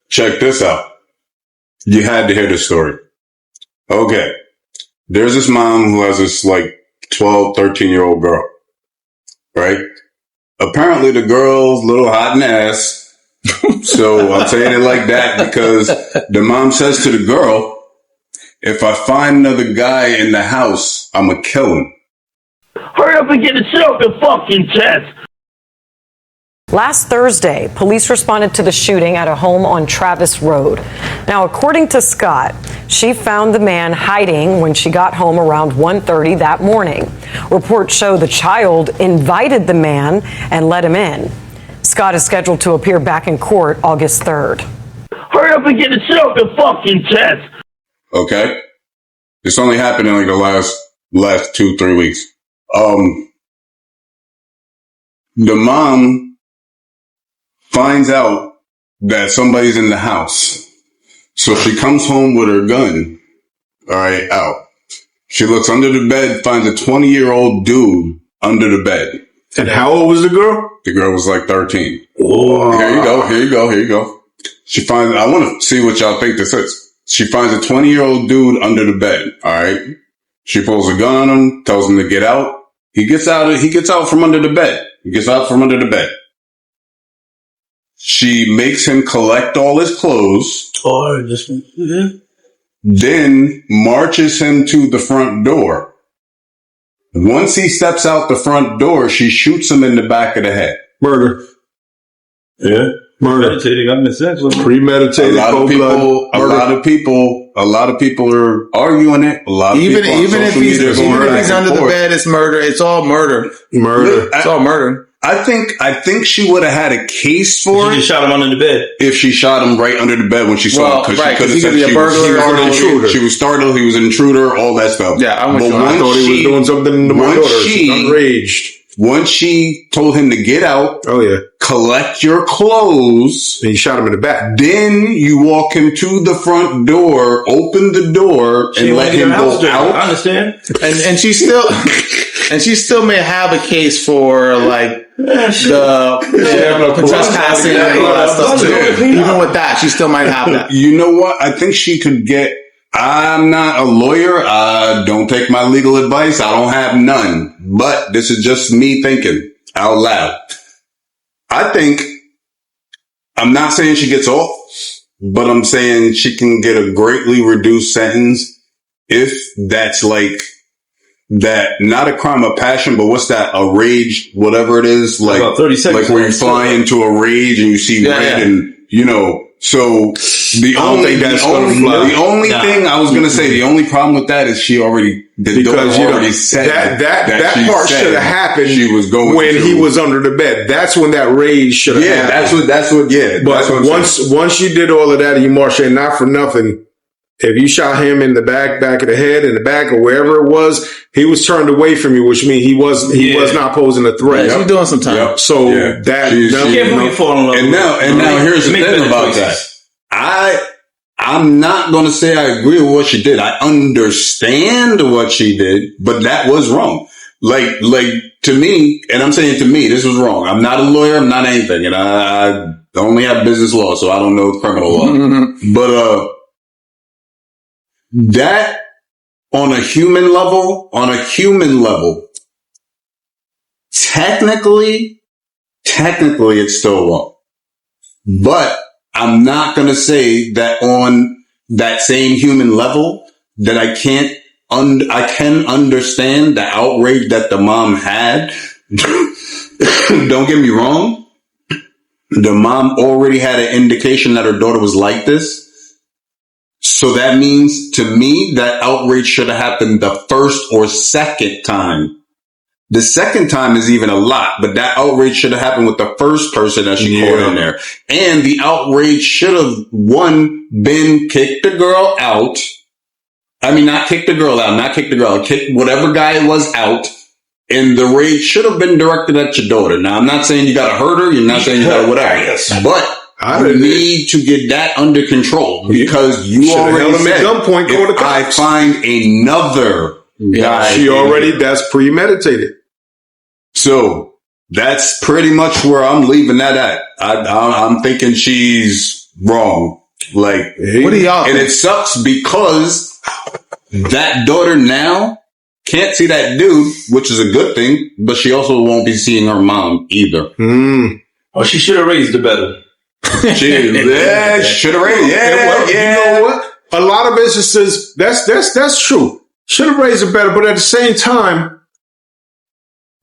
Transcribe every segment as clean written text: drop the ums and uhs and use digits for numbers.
check this out. You had to hear this story. Okay. There's this mom who has this like 12, 13-year-old girl, right? Apparently the girl's a little hot in the ass. So I'm saying it like that because the mom says to the girl, if I find another guy in the house, I'm going to kill him. Hurry up and get it shit off your fucking chest. Last Thursday, police responded to the shooting at a home on Travis Road. Now, according to Scott, she found the man hiding when she got home around 1:30 that morning. Reports show the child invited the man and let him in. Scott is scheduled to appear back in court August 3rd. Hurry up and get it shit off your fucking chest. Okay. This only happened in like the last 2-3 weeks. The mom finds out that somebody's in the house. So she comes home with her gun, all right, out. She looks under the bed, finds a 20-year-old dude under the bed. And how old was the girl? The girl was like 13. Whoa. Here you go. She finds, I want to see what y'all think this is. She finds a 20-year-old dude under the bed, all right? She pulls a gun on him, tells him to get out. He gets out from under the bed. She makes him collect all his clothes. Then marches him to the front door. Once he steps out the front door, she shoots him in the back of the head. Murder. Yeah. Murder. Premeditated. A lot of people are arguing it. Even if he's under the bed, it's murder. It's all murder. It's all murder. I think she would have had a case for it. She shot him under the bed. If she shot him right under the bed when she saw him. Because he could be a burglar or an intruder. She was startled. He was an intruder, all that stuff. Yeah, I thought he was doing something to my daughter. She's enraged. Once she told him to get out, collect your clothes, and he shot him in the back. Then you walk him to the front door, open the door, and let him go out. I understand. And she still may have a case for like the trespassing and all that stuff too. Even with that, she still might have that. You know what? I think she could get. I'm not a lawyer. I don't take my legal advice. I don't have none. But this is just me thinking out loud. I think, I'm not saying she gets off, but I'm saying she can get a greatly reduced sentence if that's like that, not a crime of passion, but what's that? A rage, whatever it is. Like, about 30 seconds. Like where you fly into a rage and you see red and, you know, so the only thing I was going to say, the only problem with that is she already, said that part should have happened she was going when he was under the bed. That's when that rage should have happened. But once you did all of that and you marched in, not for nothing, if you shot him in the back of the head, in the back, or wherever it was, he was turned away from you, which means he was not posing a threat. He's doing some time. So that and now here's the thing about that. I'm not going to say I agree with what she did. I understand what she did, but that was wrong. Like to me, and I'm saying to me, this was wrong. I'm not a lawyer. I'm not anything, and I only have business law, so I don't know criminal law. But that on a human level, technically it's still wrong. But I'm not going to say that on that same human level that I can understand the outrage that the mom had. Don't get me wrong. The mom already had an indication that her daughter was like this. So that means to me that outrage should have happened the first or second time. The second time is even a lot, but that outrage should have happened with the first person that she caught in there. And the outrage should have, been kick the girl out. I mean, not kick the girl out, kick whatever guy it was out. And the rage should have been directed at your daughter. Now, I'm not saying you gotta hurt her. You're not saying you gotta whatever. But you need to get that under control because you already said, if I find another guy. That's premeditated. So that's pretty much where I'm leaving that at. I'm thinking she's wrong. Like, what do y'all think? And it sucks because that daughter now can't see that dude, which is a good thing, but she also won't be seeing her mom either. Oh, she should have raised her better. She should have raised. You know what? A lot of businesses, that's true. Should have raised it better, but at the same time,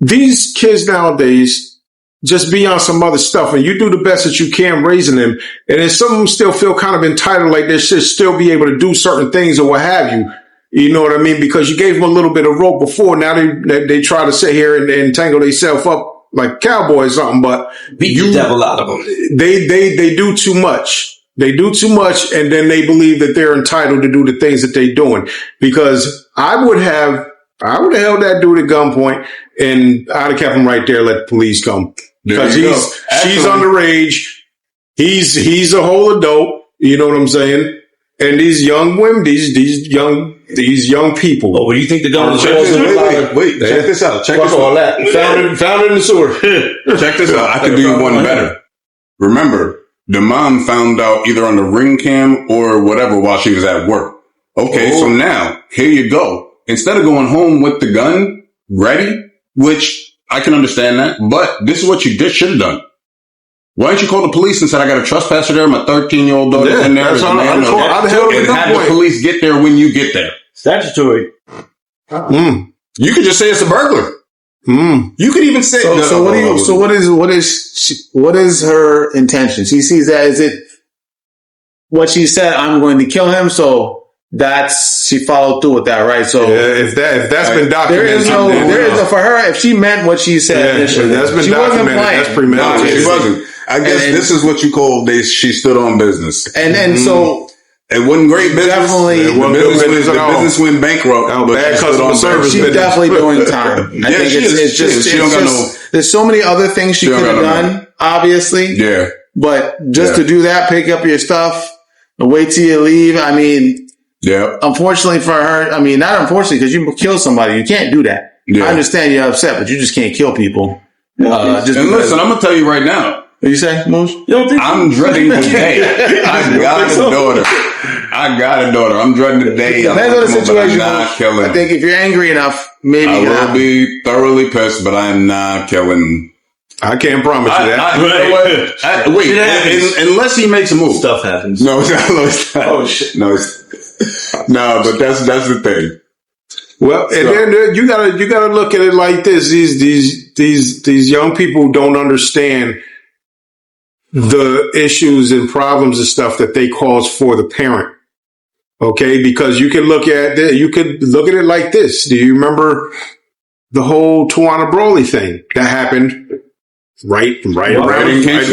these kids nowadays just be on some other stuff, and you do the best that you can raising them. And then some of them still feel kind of entitled, like they should still be able to do certain things or what have you. You know what I mean? Because you gave them a little bit of rope before. Now they try to sit here and tangle themselves up like cowboys or something. But beat the devil out of them. They do too much. They do too much, and then they believe that they're entitled to do the things that they're doing. Because I would have held that dude at gunpoint, and I'd have kept him right there. Let the police come because she's underage. He's a whole adult. You know what I'm saying? And these young women, these young people. Oh, what do you think the gun? Wait, check this out. Check this all that. Found it in the sewer. Check this out. I can do you one better. Remember, the mom found out either on the ring cam or whatever while she was at work. Okay, so now, here you go. Instead of going home with the gun ready, which I can understand that, but this is what you should have done. Why don't you call the police and say, I got a trespasser there, my 13-year-old daughter's in there, and have the police get there when you get there. Statutory. You could just say it's a burglar. You could even say what is her intention? She sees that, is it what she said, I'm going to kill him, so she followed through with that, right? So if that's been documented, there is for her, if she meant what she said initially, that's been documented, that's premeditated. No, she wasn't. I guess this is what you call she stood on business. And so it wasn't great business. Definitely, the business went bankrupt. Bad customer service. She's definitely doing time. I think it's just there's so many other things she could have done, obviously. Yeah. But just to do that, pick up your stuff and wait till you leave. I mean, unfortunately for her, I mean, not unfortunately, because you kill somebody, you can't do that. I understand you're upset, but you just can't kill people. Listen, I'm gonna tell you right now. What you say, Moose? I'm dreading the day. I got a daughter. I'm dreading the day. Depends on the situation. Not killing. I think if you're angry enough, maybe I will be thoroughly pissed, but I am not killing. I can't promise you that. Wait, unless he makes a move. Stuff happens. No, it's not. Oh shit. No, but that's the thing. Well, and then you gotta look at it like this. These young people don't understand the issues and problems and stuff that they cause for the parent. Okay, because you can look at it like this. Do you remember the whole Tawana Brawley thing that happened right here, right in Church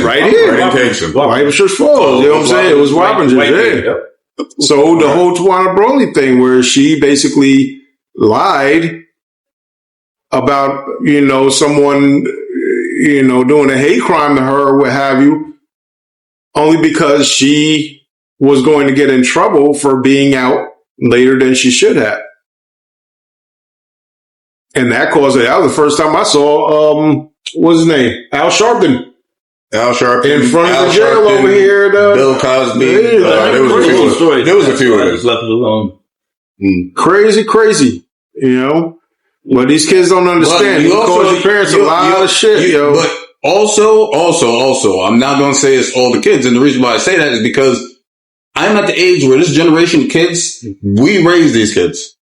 Falls? You know what I'm saying? It was Wappinger. So the whole Tawana Brawley thing, where she basically lied about someone doing a hate crime to her or what have you, only because she was going to get in trouble for being out later than she should have. And that was the first time I saw, what's his name? Al Sharpton. In front of the jail over here. Bill Cosby. There was a few of those. Left it alone. Crazy. But these kids don't understand. You cause your parents a lot of shit, But also, I'm not going to say it's all the kids. And the reason why I say that is because I'm at the age where this generation of kids, we raise these kids.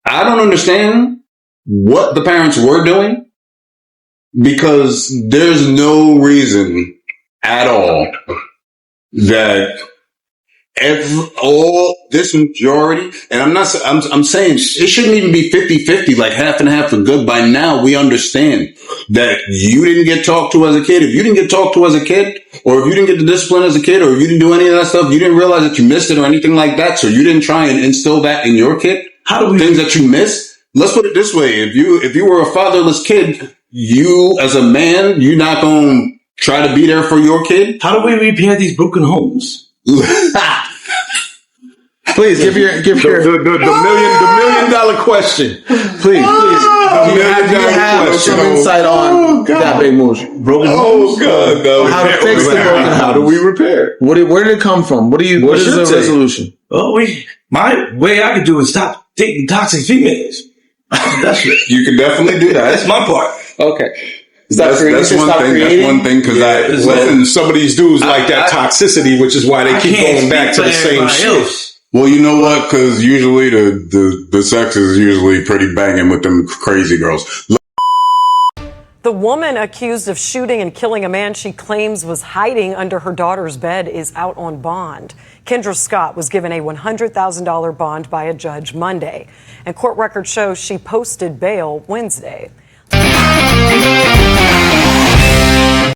I don't understand what the parents were doing because there's no reason at all that all this majority, and I'm saying it shouldn't even be 50-50, like half and half for good. By now, we understand that you didn't get talked to as a kid. If you didn't get talked to as a kid, or if you didn't get the discipline as a kid, or if you didn't do any of that stuff, you didn't realize that you missed it or anything like that, so you didn't try and instill that in your kid. Things that you missed? Let's put it this way. If you were a fatherless kid, you as a man, you're not going to try to be there for your kid? How do we repair these broken homes? Please give your the $1 million question. Please. Do you have some insight on that big move? Broken homes. God, no. How to fix the broken house? How do we repair? Where did it come from? What is the resolution? Well, my way I could do is stop dating toxic females. That's it. You can definitely do that. That's my part. Okay. That's one thing. Because some of these dudes like that toxicity, which is why they keep going back to the same shit. Well, you know what? Because usually the sex is usually pretty banging with them crazy girls. The woman accused of shooting and killing a man she claims was hiding under her daughter's bed is out on bond. Kendra Scott was given a $100,000 bond by a judge Monday, and court records show she posted bail Wednesday.